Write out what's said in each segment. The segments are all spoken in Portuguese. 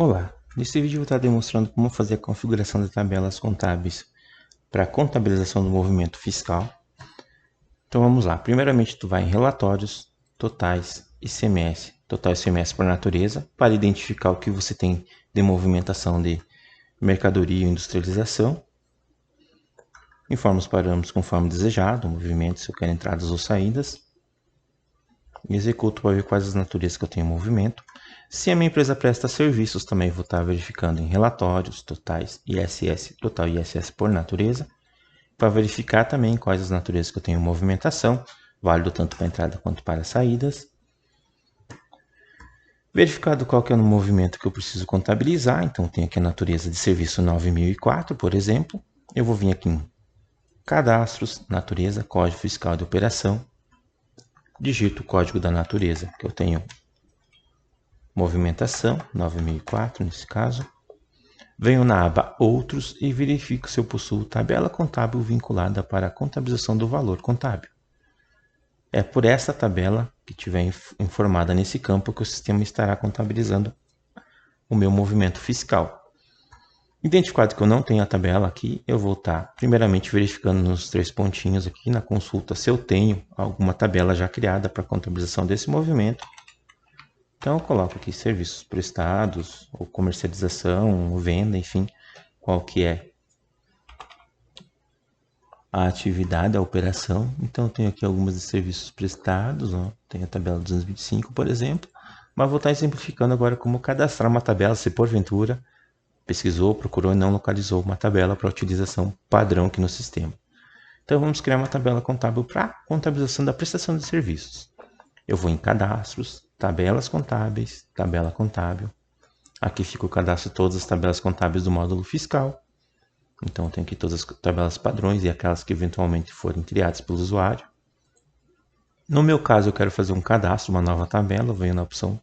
Olá, nesse vídeo eu vou estar demonstrando como fazer a configuração de tabelas contábeis para contabilização do movimento fiscal. Então vamos lá, primeiramente tu vai em relatórios, totais, ICMS, total ICMS por natureza, para identificar o que você tem de movimentação de mercadoria e industrialização. Informa os parâmetros conforme desejado, movimento, se eu quero entradas ou saídas. Executo para ver quais as naturezas que eu tenho em movimento. Se a minha empresa presta serviços, também vou estar verificando em relatórios, totais, ISS, total ISS por natureza, para verificar também quais as naturezas que eu tenho em movimentação, válido tanto para entrada quanto para saídas. Verificado qual que é o movimento que eu preciso contabilizar, então tenho aqui a natureza de serviço 9004, por exemplo. Eu vou vir aqui em cadastros, natureza, código fiscal de operação, digito o código da natureza, que eu tenho movimentação, 9004 nesse caso. Venho na aba Outros e verifico se eu possuo tabela contábil vinculada para a contabilização do valor contábil. É por essa tabela que tiver informada nesse campo que o sistema estará contabilizando o meu movimento fiscal. Identificado que eu não tenho a tabela aqui, eu vou estar primeiramente verificando nos três pontinhos aqui na consulta se eu tenho alguma tabela já criada para a contabilização desse movimento. Então eu coloco aqui serviços prestados, ou comercialização, ou venda, enfim, qual que é a atividade, a operação. Então eu tenho aqui algumas de serviços prestados, ó, tem a tabela 225, por exemplo, mas vou estar exemplificando agora como cadastrar uma tabela, se porventura pesquisou, procurou e não localizou uma tabela para utilização padrão aqui no sistema. Então vamos criar uma tabela contábil para contabilização da prestação de serviços. Eu vou em cadastros, tabelas contábeis, tabela contábil. Aqui fica o cadastro de todas as tabelas contábeis do módulo fiscal. Então tem aqui todas as tabelas padrões e aquelas que eventualmente forem criadas pelo usuário. No meu caso eu quero fazer um cadastro, uma nova tabela, eu venho na opção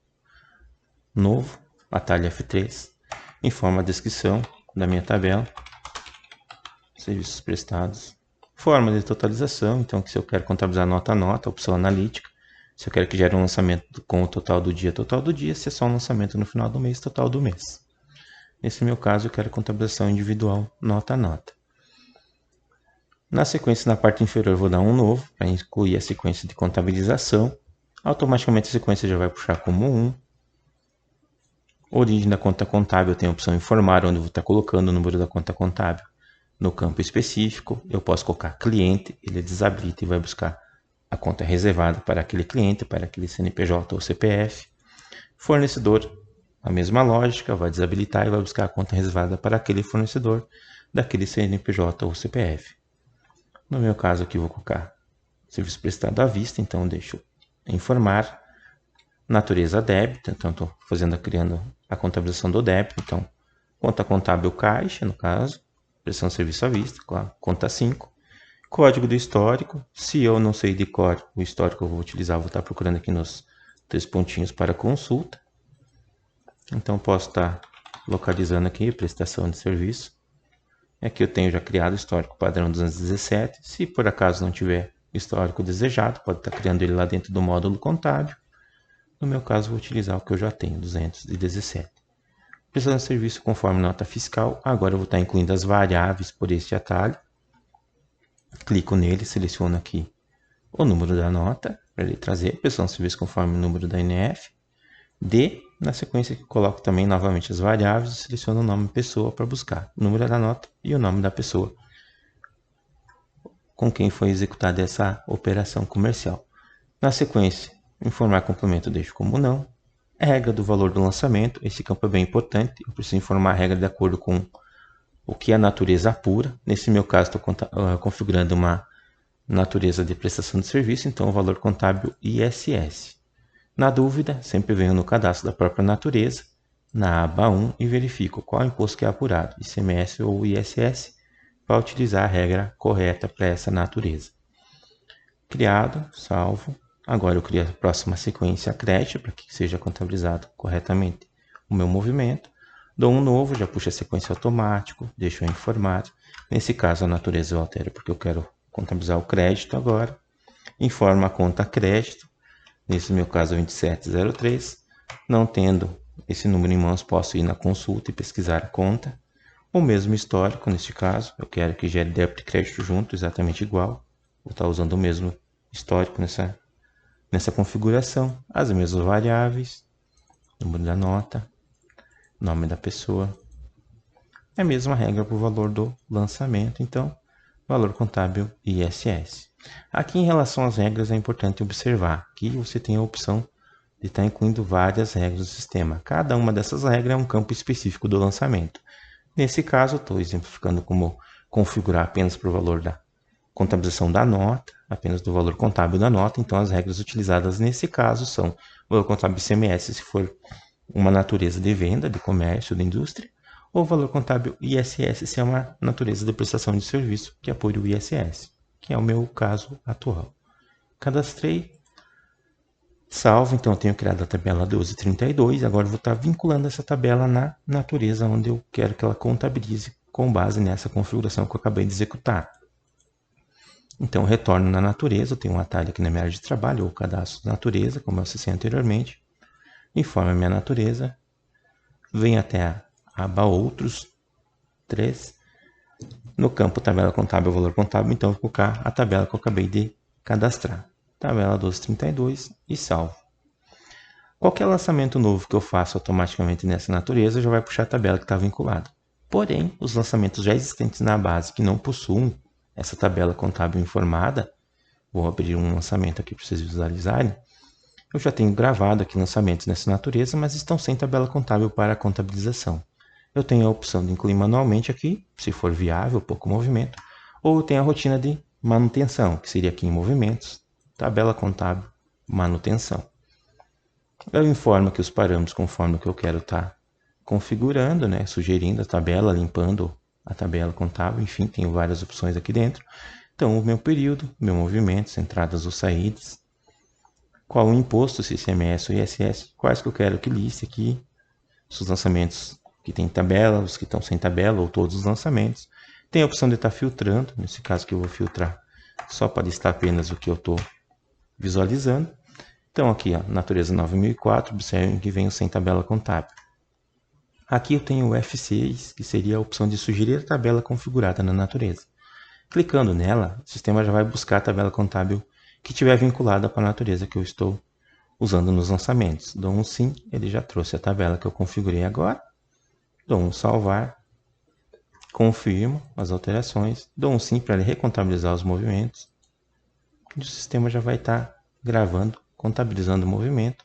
Novo, atalho F3, informa a descrição da minha tabela, serviços prestados, forma de totalização, então se eu quero contabilizar nota a nota, opção analítica. Se eu quero que gere um lançamento com o total do dia, se é só um lançamento no final do mês, total do mês. Nesse meu caso, eu quero contabilização individual, nota a nota. Na sequência, na parte inferior, eu vou dar um novo, para incluir a sequência de contabilização. Automaticamente a sequência já vai puxar como 1. Origem da conta contábil, eu tenho a opção informar, onde eu vou estar colocando o número da conta contábil. No campo específico, eu posso colocar cliente, ele desabilita e vai buscar a conta reservada para aquele cliente, para aquele CNPJ ou CPF. Fornecedor, a mesma lógica, vai desabilitar e vai buscar a conta reservada para aquele fornecedor daquele CNPJ ou CPF. No meu caso aqui vou colocar serviço prestado à vista, então deixo informar. Natureza débito, então estou criando a contabilização do débito, então conta contábil caixa, no caso, prestação de serviço à vista, conta 5. Código do histórico, se eu não sei de cor o histórico eu vou utilizar, vou estar procurando aqui nos três pontinhos para consulta. Então posso estar localizando aqui prestação de serviço. Aqui eu tenho já criado o histórico padrão 217. Se por acaso não tiver histórico desejado, pode estar criando ele lá dentro do módulo contábil. No meu caso vou utilizar o que eu já tenho, 217. Prestação de serviço conforme nota fiscal. Agora eu vou estar incluindo as variáveis por este atalho. Clico nele, seleciono aqui o número da nota, para ele trazer prestação de serviço conforme o número da NF. Na sequência que coloco também novamente as variáveis, seleciono o nome pessoa para buscar o número da nota e o nome da pessoa com quem foi executada essa operação comercial. Na sequência, informar complemento deixo como não. Regra do valor do lançamento, esse campo é bem importante, eu preciso informar a regra de acordo com o que é a natureza apura. Nesse meu caso, estou configurando uma natureza de prestação de serviço, então o valor contábil ISS. Na dúvida, sempre venho no cadastro da própria natureza, na aba 1 e verifico qual imposto que é apurado, ICMS ou ISS, para utilizar a regra correta para essa natureza. Criado, salvo. Agora eu crio a próxima sequência crédito para que seja contabilizado corretamente o meu movimento. Dou um novo, já puxa a sequência automático, deixo eu informar. Nesse caso a natureza eu altero porque eu quero contabilizar o crédito agora. Informo a conta crédito, nesse meu caso 2703. Não tendo esse número em mãos, posso ir na consulta e pesquisar a conta, ou mesmo histórico, neste caso, eu quero que gere débito e crédito junto, exatamente igual, vou estar usando o mesmo histórico nessa configuração, as mesmas variáveis, número da nota, nome da pessoa, é a mesma regra para o valor do lançamento, então, valor contábil ISS. Aqui em relação às regras é importante observar que você tem a opção de estar incluindo várias regras do sistema. Cada uma dessas regras é um campo específico do lançamento. Nesse caso, estou exemplificando como configurar apenas para o valor da contabilização da nota, apenas do valor contábil da nota. Então, as regras utilizadas nesse caso são o valor contábil ICMS, se for uma natureza de venda, de comércio, de indústria, ou o valor contábil ISS, se é uma natureza de prestação de serviço, que apoia o ISS, que é o meu caso atual. Cadastrei, salvo, então eu tenho criado a tabela 1232, agora eu vou estar vinculando essa tabela na natureza onde eu quero que ela contabilize com base nessa configuração que eu acabei de executar. Então, retorno na natureza, eu tenho um atalho aqui na minha área de trabalho, ou cadastro de natureza, como eu acessei anteriormente, informa a minha natureza, vem até a aba Outros, 3, no campo Tabela Contábil, Valor Contábil, então eu vou colocar a tabela que eu acabei de cadastrar, tabela 1232 e salvo. Qualquer lançamento novo que eu faça automaticamente nessa natureza já vai puxar a tabela que está vinculada. Porém, os lançamentos já existentes na base que não possuem essa tabela contábil informada, vou abrir um lançamento aqui para vocês visualizarem, eu já tenho gravado aqui lançamentos nessa natureza, mas estão sem tabela contábil para a contabilização. Eu tenho a opção de incluir manualmente aqui, se for viável, pouco movimento, ou eu tenho a rotina de manutenção, que seria aqui em movimentos, tabela contábil, manutenção. Eu informo aqui os parâmetros conforme o que eu quero estar configurando, né? Sugerindo a tabela, limpando a tabela contábil, enfim, tenho várias opções aqui dentro. Então, o meu período, meu movimentos, entradas ou saídas, qual o imposto, se ICMS ou ISS, quais que eu quero que liste aqui, os lançamentos que tem tabela, os que estão sem tabela, ou todos os lançamentos. Tem a opção de estar filtrando, nesse caso que eu vou filtrar só para listar apenas o que eu estou visualizando. Então aqui, ó, natureza 9004, observem que venho sem tabela contábil. Aqui eu tenho o F6, que seria a opção de sugerir a tabela configurada na natureza. Clicando nela, o sistema já vai buscar a tabela contábil que estiver vinculada para a natureza que eu estou usando nos lançamentos. Dou um sim, ele já trouxe a tabela que eu configurei agora. Dou um salvar, confirmo as alterações, dou um sim para ele recontabilizar os movimentos. E o sistema já vai estar gravando, contabilizando o movimento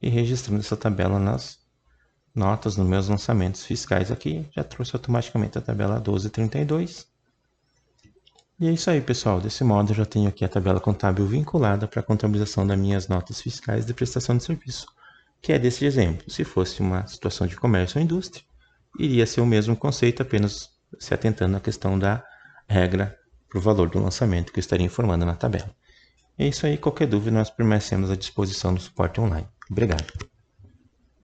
e registrando essa tabela nas notas nos meus lançamentos fiscais aqui. Já trouxe automaticamente a tabela 1232. E é isso aí, pessoal. Desse modo, eu já tenho aqui a tabela contábil vinculada para a contabilização das minhas notas fiscais de prestação de serviço, que é desse exemplo. Se fosse uma situação de comércio ou indústria, iria ser o mesmo conceito, apenas se atentando à questão da regra para o valor do lançamento que eu estaria informando na tabela. É isso aí. Qualquer dúvida, nós permanecemos à disposição no suporte online. Obrigado.